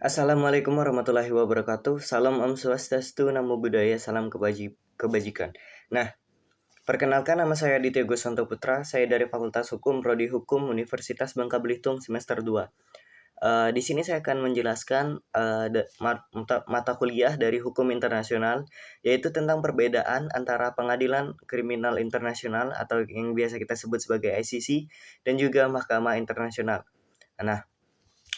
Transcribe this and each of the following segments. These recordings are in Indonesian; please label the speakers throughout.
Speaker 1: Assalamualaikum warahmatullahi wabarakatuh. Salam Om Swastiastu, Namo Buddhaya, salam kebajikan. Nah, perkenalkan nama saya Aditya Guswanto Putra. Saya dari Fakultas Hukum, Prodi Hukum, Universitas Bangka Belitung, semester 2. Di sini saya akan menjelaskan mata kuliah dari Hukum Internasional, yaitu tentang perbedaan antara Pengadilan Kriminal Internasional atau yang biasa kita sebut sebagai ICC dan juga Mahkamah Internasional. Nah,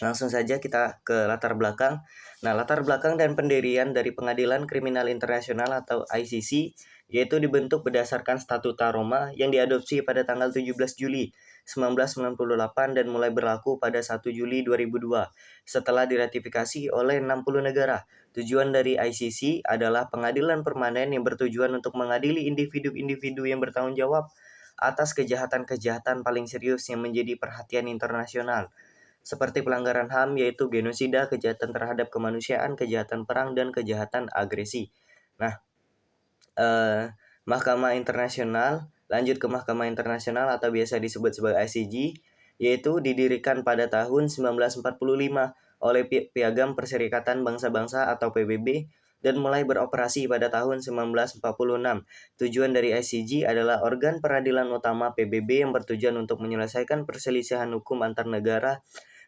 Speaker 1: langsung saja kita ke latar belakang. Nah, latar belakang dan pendirian dari Pengadilan Kriminal Internasional atau ICC yaitu dibentuk berdasarkan Statuta Roma yang diadopsi pada tanggal 17 Juli 1998 dan mulai berlaku pada 1 Juli 2002 setelah diratifikasi oleh 60 negara. Tujuan dari ICC adalah pengadilan permanen yang bertujuan untuk mengadili individu-individu yang bertanggung jawab atas kejahatan-kejahatan paling serius yang menjadi perhatian internasional, seperti pelanggaran HAM yaitu genosida, kejahatan terhadap kemanusiaan, kejahatan perang, dan kejahatan agresi. Nah, Mahkamah Internasional, lanjut ke Mahkamah Internasional atau biasa disebut sebagai ICJ, yaitu didirikan pada tahun 1945 oleh Piagam Perserikatan Bangsa-Bangsa atau PBB dan mulai beroperasi pada tahun 1946. Tujuan dari ICJ adalah organ peradilan utama PBB yang bertujuan untuk menyelesaikan perselisihan hukum antar negara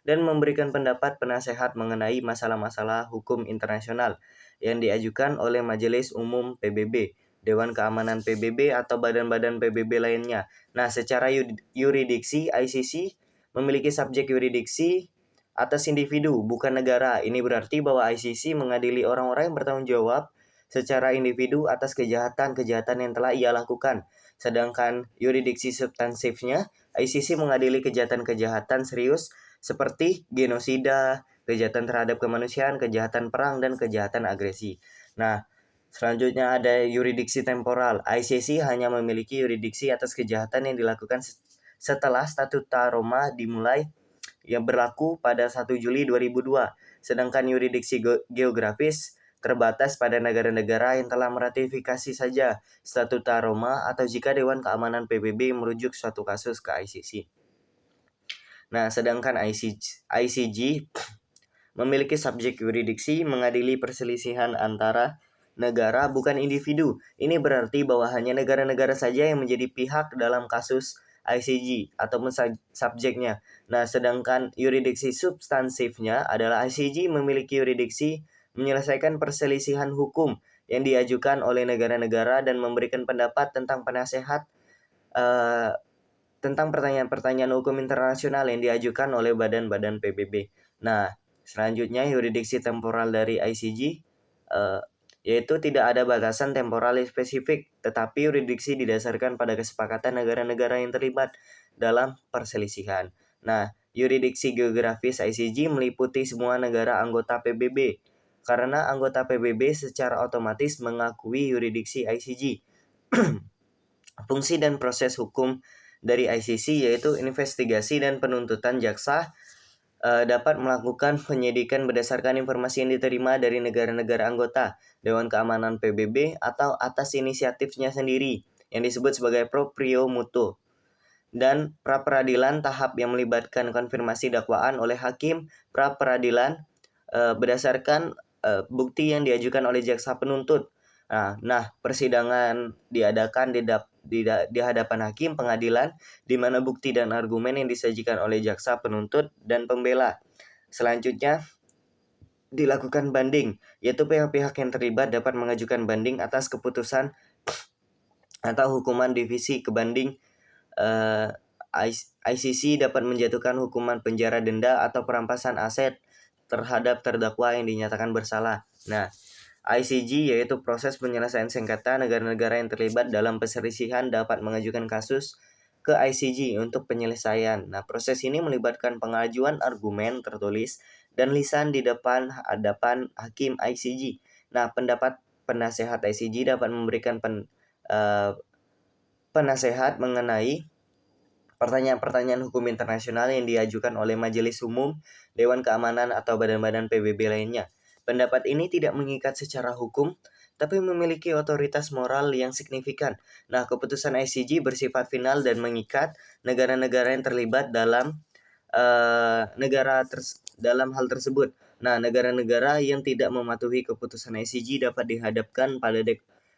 Speaker 1: dan memberikan pendapat penasehat mengenai masalah-masalah hukum internasional yang diajukan oleh Majelis Umum PBB, Dewan Keamanan PBB, atau badan-badan PBB lainnya. Nah, secara yuridiksi, ICC memiliki subjek yuridiksi atas individu, bukan negara. Ini berarti bahwa ICC mengadili orang-orang yang bertanggung jawab secara individu atas kejahatan-kejahatan yang telah ia lakukan. Sedangkan yuridiksi substansifnya, ICC mengadili kejahatan-kejahatan serius seperti genosida, kejahatan terhadap kemanusiaan, kejahatan perang, dan kejahatan agresi. Nah, selanjutnya ada yuridiksi temporal. ICC hanya memiliki yuridiksi atas kejahatan yang dilakukan setelah Statuta Roma dimulai yang berlaku pada 1 Juli 2002. Sedangkan yuridiksi geografis terbatas pada negara-negara yang telah meratifikasi saja Statuta Roma atau jika Dewan Keamanan PBB merujuk suatu kasus ke ICC. Nah, sedangkan ICJ memiliki subjek yuridiksi mengadili perselisihan antara negara bukan individu. Ini berarti bahwa hanya negara-negara saja yang menjadi pihak dalam kasus ICJ ataupun subjeknya. Nah, sedangkan yuridiksi substansifnya adalah ICJ memiliki yuridiksi menyelesaikan perselisihan hukum yang diajukan oleh negara-negara dan memberikan pendapat tentang penasehat tentang pertanyaan-pertanyaan hukum internasional yang diajukan oleh badan-badan PBB. Nah, selanjutnya yuridiksi temporal dari ICJ yaitu tidak ada batasan temporal yang spesifik, tetapi yuridiksi didasarkan pada kesepakatan negara-negara yang terlibat dalam perselisihan. Nah, yuridiksi geografis ICJ meliputi semua negara anggota PBB, karena anggota PBB secara otomatis mengakui yuridiksi ICJ. Fungsi dan proses hukum dari ICC yaitu investigasi dan penuntutan. Jaksa dapat melakukan penyidikan berdasarkan informasi yang diterima dari negara-negara anggota Dewan Keamanan PBB atau atas inisiatifnya sendiri yang disebut sebagai proprio mutuo, dan pra-peradilan tahap yang melibatkan konfirmasi dakwaan oleh hakim pra-peradilan berdasarkan bukti yang diajukan oleh jaksa penuntut. Nah, persidangan diadakan di hadapan hakim pengadilan di mana bukti dan argumen yang disajikan oleh jaksa penuntut dan pembela. Selanjutnya dilakukan banding, yaitu pihak-pihak yang terlibat dapat mengajukan banding atas keputusan atau hukuman divisi ke banding. ICC dapat menjatuhkan hukuman penjara, denda, atau perampasan aset terhadap terdakwa yang dinyatakan bersalah. Nah, ICJ yaitu proses penyelesaian sengketa. Negara-negara yang terlibat dalam perselisihan dapat mengajukan kasus ke ICJ untuk penyelesaian. Nah, proses ini melibatkan pengajuan argumen tertulis dan lisan di hadapan hakim ICJ. Nah, pendapat penasehat ICJ dapat memberikan penasehat mengenai pertanyaan-pertanyaan hukum internasional yang diajukan oleh Majelis Umum, Dewan Keamanan, atau badan-badan PBB lainnya. Pendapat ini tidak mengikat secara hukum, tapi memiliki otoritas moral yang signifikan. Nah, keputusan ICJ bersifat final dan mengikat negara-negara yang terlibat dalam dalam hal tersebut. Nah, negara-negara yang tidak mematuhi keputusan ICJ dapat dihadapkan pada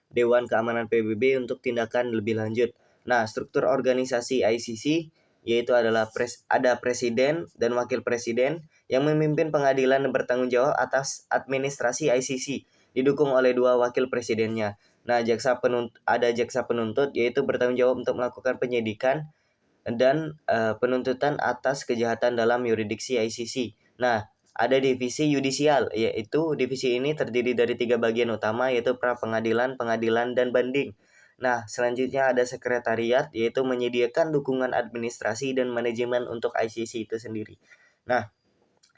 Speaker 1: Dewan Keamanan PBB untuk tindakan lebih lanjut. Nah, struktur organisasi ICC yaitu adalah ada presiden dan wakil presiden yang memimpin pengadilan dan bertanggung jawab atas administrasi ICC, didukung oleh 2 wakil presidennya. Nah, ada jaksa penuntut yaitu bertanggung jawab untuk melakukan penyidikan dan penuntutan atas kejahatan dalam yurisdiksi ICC. Nah, ada divisi yudisial, yaitu divisi ini terdiri dari 3 bagian utama, yaitu pra pengadilan, pengadilan, dan banding. Nah, selanjutnya ada sekretariat, yaitu menyediakan dukungan administrasi dan manajemen untuk ICC itu sendiri. Nah,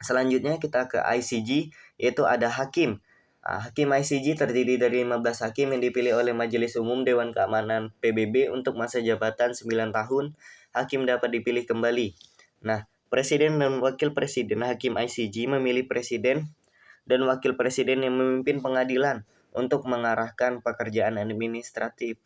Speaker 1: selanjutnya kita ke ICJ, yaitu ada hakim. Hakim ICJ terdiri dari 15 hakim yang dipilih oleh Majelis Umum Dewan Keamanan PBB untuk masa jabatan 9 tahun. Hakim dapat dipilih kembali. Nah, presiden dan wakil presiden hakim ICJ memilih presiden dan wakil presiden yang memimpin pengadilan untuk mengarahkan pekerjaan administratif.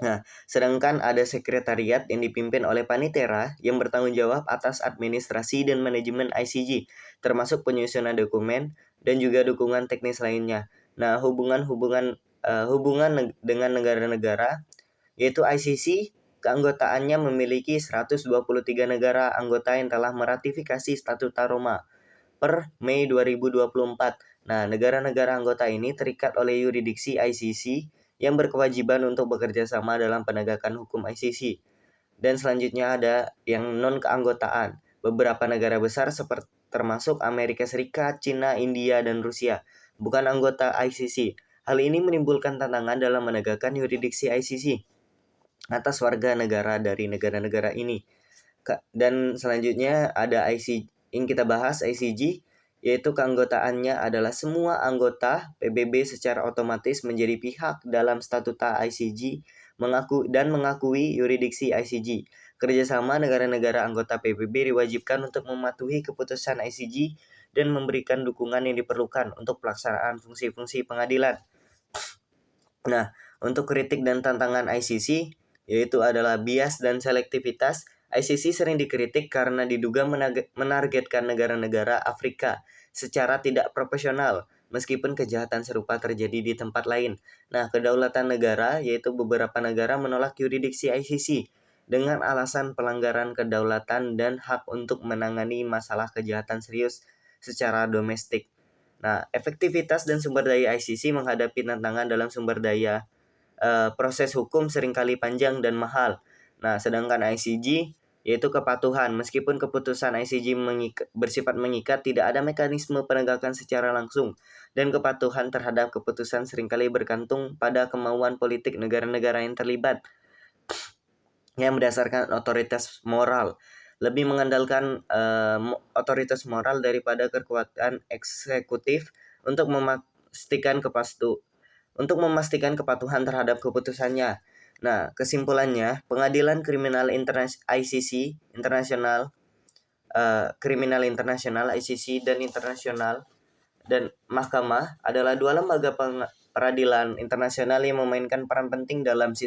Speaker 1: Nah, sedangkan ada sekretariat yang dipimpin oleh panitera yang bertanggung jawab atas administrasi dan manajemen ICJ, termasuk penyusunan dokumen dan juga dukungan teknis lainnya. Nah, hubungan dengan negara-negara, yaitu ICC, keanggotaannya memiliki 123 negara anggota yang telah meratifikasi Statuta Roma per Mei 2024. Nah, negara-negara anggota ini terikat oleh yurisdiksi ICC yang berkewajiban untuk bekerja sama dalam penegakan hukum ICC. Dan selanjutnya ada yang non-keanggotaan. Beberapa negara besar termasuk Amerika Serikat, Cina, India, dan Rusia bukan anggota ICC. Hal ini menimbulkan tantangan dalam menegakkan yurisdiksi ICC atas warga negara dari negara-negara ini. Dan selanjutnya ada ICJ yang kita bahas, ICJ, yaitu keanggotaannya adalah semua anggota PBB secara otomatis menjadi pihak dalam statuta ICJ mengakui yurisdiksi ICJ. Kerjasama negara-negara anggota PBB diwajibkan untuk mematuhi keputusan ICJ dan memberikan dukungan yang diperlukan untuk pelaksanaan fungsi-fungsi pengadilan. Nah, untuk kritik dan tantangan ICC, yaitu adalah bias dan selektivitas. ICC sering dikritik karena diduga menargetkan negara-negara Afrika secara tidak profesional, meskipun kejahatan serupa terjadi di tempat lain. Nah, kedaulatan negara, yaitu beberapa negara menolak yurisdiksi ICC dengan alasan pelanggaran kedaulatan dan hak untuk menangani masalah kejahatan serius secara domestik. Nah, efektivitas dan sumber daya ICC menghadapi tantangan dalam sumber daya. Proses hukum seringkali panjang dan mahal. Nah, sedangkan ICJ yaitu kepatuhan. Meskipun keputusan ICJ bersifat mengikat, tidak ada mekanisme penegakan secara langsung, dan kepatuhan terhadap keputusan seringkali bergantung pada kemauan politik negara-negara yang terlibat yang berdasarkan otoritas moral. Lebih mengandalkan otoritas moral daripada kekuatan eksekutif untuk memastikan kepatuhan terhadap keputusannya. Nah, kesimpulannya, Pengadilan Kriminal ICC Internasional, Kriminal Internasional ICC dan Internasional dan Mahkamah adalah 2 lembaga peradilan internasional yang memainkan peran penting dalam sistem